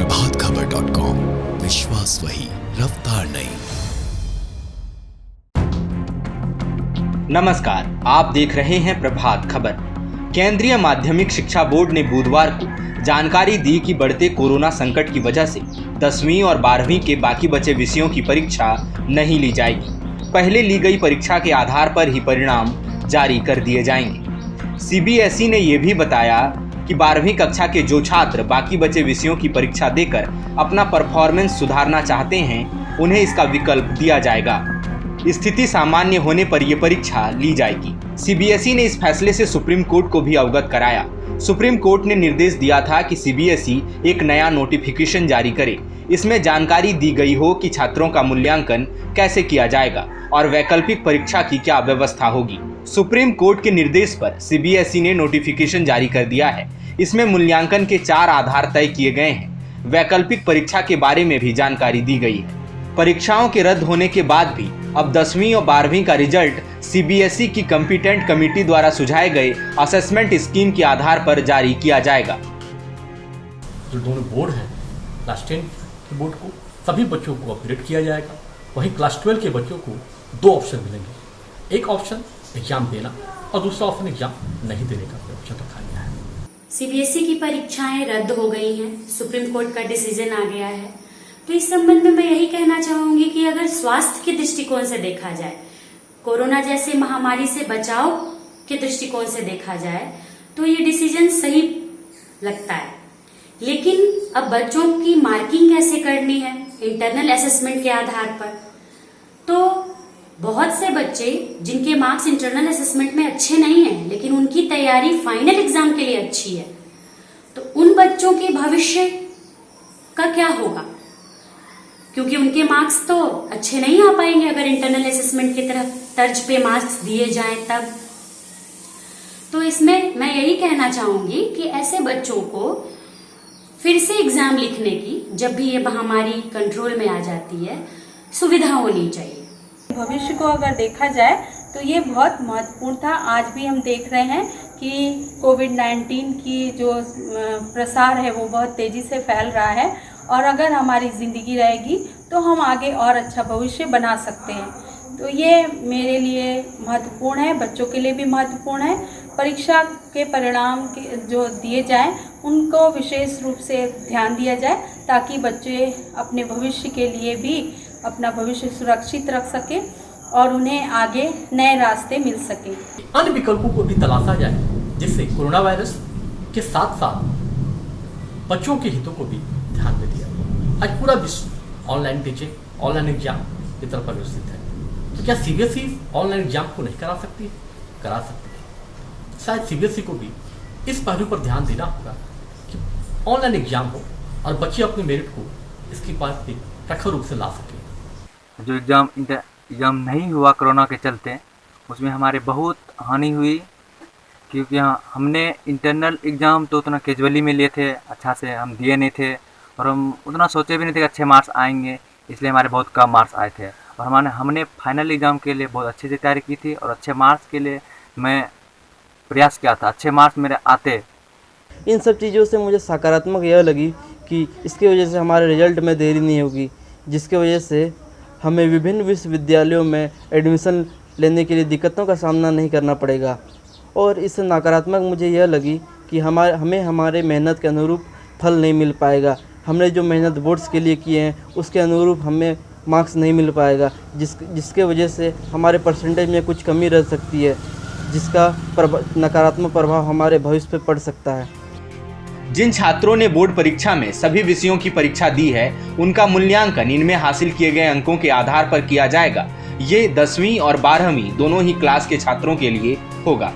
प्रभातखबर.com, विश्वास वही, रफ्तार नहीं। नमस्कार, आप देख रहे हैं प्रभात खबर। केंद्रीय माध्यमिक शिक्षा बोर्ड ने बुधवार को जानकारी दी कि बढ़ते कोरोना संकट की वजह से 10वीं और 12वीं के बाकी बचे विषयों की परीक्षा नहीं ली जाएगी। पहले ली गई परीक्षा के आधार पर ही परिणाम जारी कर दिए जाएंगे। सीबीएसई ने यह भी बताया कि 12वीं कक्षा के जो छात्र बाकी बचे विषयों की परीक्षा देकर अपना परफॉर्मेंस सुधारना चाहते हैं, उन्हें इसका विकल्प दिया जाएगा। स्थिति सामान्य होने पर यह परीक्षा ली जाएगी। सीबीएसई ने इस फैसले से सुप्रीम कोर्ट को भी अवगत कराया। सुप्रीम कोर्ट ने निर्देश दिया था कि सीबीएसई एक नया नोटिफिकेशन जारी करे। इसमें जानकारी दी गई हो कि छात्रों का मूल्यांकन कैसे किया जाएगा और वैकल्पिक परीक्षा की क्या व्यवस्था होगी। सुप्रीम कोर्ट के निर्देश पर सीबीएसई ने नोटिफिकेशन जारी कर दिया है। इसमें मूल्यांकन के 4 आधार तय किए गए हैं। वैकल्पिक परीक्षा के बारे में भी जानकारी दी गई है। परीक्षाओं के रद्द होने के बाद भी अब 10वीं और 12वीं का रिजल्ट सीबीएसई की कॉम्पिटेंट कमेटी द्वारा सुझाए गए असेसमेंट स्कीम के आधार पर जारी किया जाएगा। जो दोनों बोर्ड है, क्लास 10 के बोर्ड को सभी बच्चों को अपग्रेड किया जाएगा। वहीं क्लास 12 के बच्चों को 2 ऑप्शन मिलेंगे। एक ऑप्शन एग्जाम देना और दूसरा ऑप्शन एग्जाम नहीं देने का ऑप्शन रखा गया है। सीबीएसई की परीक्षाएं रद्द हो गई हैं। सुप्रीम कोर्ट का डिसीजन आ गया है। तो इस संबंध में मैं यही कहना चाहूंगी कि अगर स्वास्थ्य के दृष्टिकोण से देखा जाए, कोरोना जैसे महामारी से बचाव के दृष्टिकोण से देखा जाए, तो ये डिसीजन सही लगता है। लेकिन अब बच्चों की मार्किंग कैसे करनी है इंटरनल असेसमेंट के आधार पर, तो बहुत से बच्चे जिनके मार्क्स इंटरनल असेसमेंट में अच्छे नहीं हैं, लेकिन उनकी तैयारी फाइनल एग्जाम के लिए अच्छी है, तो उन बच्चों के भविष्य का क्या होगा? क्योंकि उनके मार्क्स तो अच्छे नहीं आ पाएंगे अगर इंटरनल असेसमेंट की तरफ तर्ज पे मार्क्स दिए जाएं तब। तो इसमें मैं यही कहना चाहूंगी कि ऐसे बच्चों को फिर से एग्जाम लिखने की, जब भी ये महामारी कंट्रोल में आ जाती है, सुविधा होनी चाहिए। भविष्य को अगर देखा जाए तो ये बहुत महत्वपूर्ण था। आज भी हम देख रहे हैं कि कोविड-19 की जो प्रसार है वो बहुत तेज़ी से फैल रहा है, और अगर हमारी ज़िंदगी रहेगी तो हम आगे और अच्छा भविष्य बना सकते हैं। तो ये मेरे लिए महत्वपूर्ण है, बच्चों के लिए भी महत्वपूर्ण है। परीक्षा के परिणाम के जो दिए जाएं उनको विशेष रूप से ध्यान दिया जाए, ताकि बच्चे अपने भविष्य के लिए भी अपना भविष्य सुरक्षित रख सके और उन्हें आगे नए रास्ते मिल सके। अन्य विकल्पों को भी तलाशा जाए, जिससे कोरोना वायरस के साथ साथ बच्चों के हितों को भी ध्यान में दिया। आज पूरा विश्व ऑनलाइन टीचिंग, ऑनलाइन एग्जाम की तरफ अग्रसित है। तो क्या सीबीएसई ऑनलाइन एग्जाम को नहीं करा सकती? करा सकती है। शायद सीबीएसई को भी इस पहलू पर ध्यान देना होगा कि ऑनलाइन एग्जाम हो और बच्चे अपने मेरिट को इसके पास भी प्रखर रूप से ला सके। जो एग्ज़ाम नहीं हुआ कोरोना के चलते, उसमें हमारे बहुत हानि हुई, क्योंकि हमने इंटरनल एग्ज़ाम तो उतना कैजुअली में लिए थे, अच्छा से हम दिए नहीं थे, और हम उतना सोचे भी नहीं थे कि अच्छे मार्क्स आएंगे, इसलिए हमारे बहुत कम मार्क्स आए थे। और हमने फाइनल एग्ज़ाम के लिए बहुत अच्छे से तैयारी की थी और अच्छे मार्क्स के लिए मैं प्रयास किया था, अच्छे मार्क्स मेरे आते। इन सब चीज़ों से मुझे सकारात्मक यह लगी कि इसकी वजह से हमारे रिजल्ट में देरी नहीं होगी, जिसकी वजह से हमें विभिन्न विश्वविद्यालयों में एडमिशन लेने के लिए दिक्कतों का सामना नहीं करना पड़ेगा। और इससे नकारात्मक मुझे यह लगी कि हमें हमारे मेहनत के अनुरूप फल नहीं मिल पाएगा। हमने जो मेहनत बोर्ड्स के लिए किए हैं उसके अनुरूप हमें मार्क्स नहीं मिल पाएगा, जिसके वजह से हमारे परसेंटेज में कुछ कमी रह सकती है, जिसका नकारात्मक प्रभाव हमारे भविष्य पर पड़ सकता है। जिन छात्रों ने बोर्ड परीक्षा में सभी विषयों की परीक्षा दी है, उनका मूल्यांकन इनमें हासिल किए गए अंकों के आधार पर किया जाएगा। ये 10वीं और 12वीं दोनों ही क्लास के छात्रों के लिए होगा।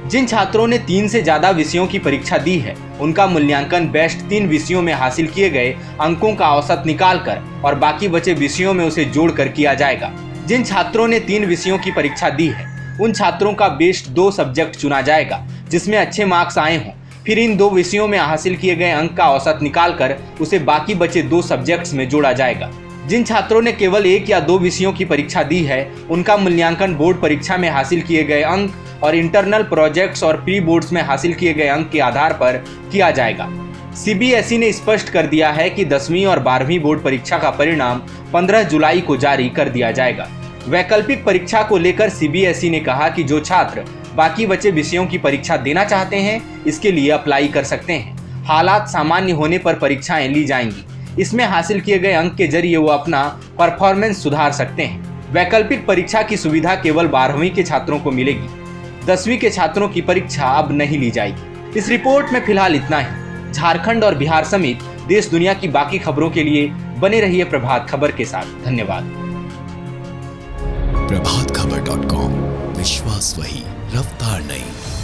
जिन छात्रों ने 3 से ज़्यादा विषयों की परीक्षा दी है, उनका मूल्यांकन बेस्ट 3 विषयों में हासिल किए गए अंकों का औसत निकालकर और बाकी बचे विषयों में उसे जोड़कर किया जाएगा। जिन छात्रों ने 3 विषयों की परीक्षा दी है, उन छात्रों का बेस्ट 2 सब्जेक्ट चुना जाएगा जिसमें अच्छे मार्क्स आए हों। फिर इन 2 विषयों में हासिल किए गए अंक का औसत निकालकर उसे बाकी बचे 2 सब्जेक्ट्स में जोड़ा जाएगा। जिन छात्रों ने केवल 1 या 2 विषयों की परीक्षा दी है, उनका मूल्यांकन बोर्ड परीक्षा में हासिल किए गए अंक और इंटरनल प्रोजेक्ट्स और प्री बोर्ड्स में हासिल किए गए अंक के आधार पर किया जाएगा। सीबीएसई ने स्पष्ट कर दिया है कि 10वीं और 12वीं बोर्ड परीक्षा का परिणाम 15 जुलाई को जारी कर दिया जाएगा। वैकल्पिक परीक्षा को लेकर सीबीएसई ने कहा कि जो छात्र बाकी बचे विषयों की परीक्षा देना चाहते हैं, इसके लिए अप्लाई कर सकते हैं। हालात सामान्य होने पर परीक्षाएं ली जाएंगी। इसमें हासिल किए गए अंक के जरिए वो अपना परफॉर्मेंस सुधार सकते हैं। वैकल्पिक परीक्षा की सुविधा केवल 12वीं के छात्रों को मिलेगी। 10वीं के छात्रों की परीक्षा अब नहीं ली जाएगी। इस रिपोर्ट में फिलहाल इतना ही। झारखंड और बिहार समेत देश दुनिया की बाकी खबरों के लिए बने रहिए प्रभात खबर के साथ। धन्यवाद। प्रभातखबर.com, विश्वास वही, रफ्तार नहीं।